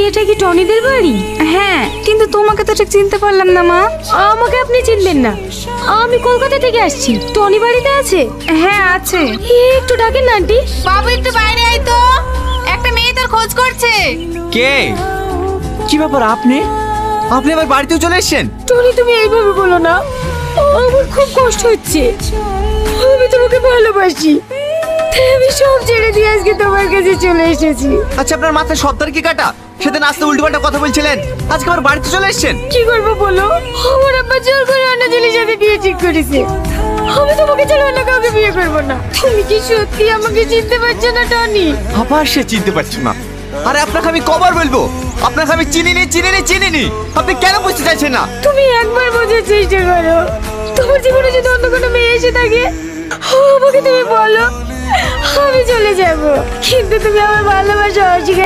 এটা কি টনিদের বাড়ি? হ্যাঁ, কিন্তু তোমাকে তো ঠিক চিনতে পারলাম না মা। আমাকে আপনি চিনবেন না, আমি কলকাতা থেকে আসছি। টনি বাড়িতে আছে? হ্যাঁ আছে। একটু ডাকেন না আন্টি। বাবু একটু বাইরে আয় তো, একটা মেয়ে তোর খোঁজ করছে। কে? কি ব্যাপার, আপনি আপনি আমার বাড়িতেও চলে এসেছেন? টনি তুমি এইভাবে বলো না, আমার খুব কষ্ট হচ্ছে। আমি তোমাকে ভালোবাসি, তাই আমি সব ছেড়ে দিয়ে আজকে তোমার কাছে চলে এসেছি। আচ্ছা, আপনার মাথায় সর্দার কি কাটা? সেদিন আসতে উল্টোপাল্টা কথা বলছিলেন, আজকে আমার বাড়িতে চলে এসেছেন। কি করবো বলো, আমার আব্বা জোর করে অন্য ছেলের সাথে বিয়ে ঠিক করেছে। আমি তোমাকে ছাড়া অন্য কাউকে বিয়ে করবো না। তুমি কি সত্যি আমাকে চিনতে পারছো না টনি? আবার সে চিনতে পারছি না। আরে আপনাকে আমি কবার বলবো, আপনাকে আমি চিনিনি। আপনি কেন বুঝতে চাইছেন না? তুমি একবার বোঝার চেষ্টা করো। তোমার জীবনে যদি অন্য কোনো মেয়ে এসে থাকে, আমাকে তুমি বলো, আমি চলে যাব। কিন্তু তুমি আমার ভালোবাসা অস্বীকার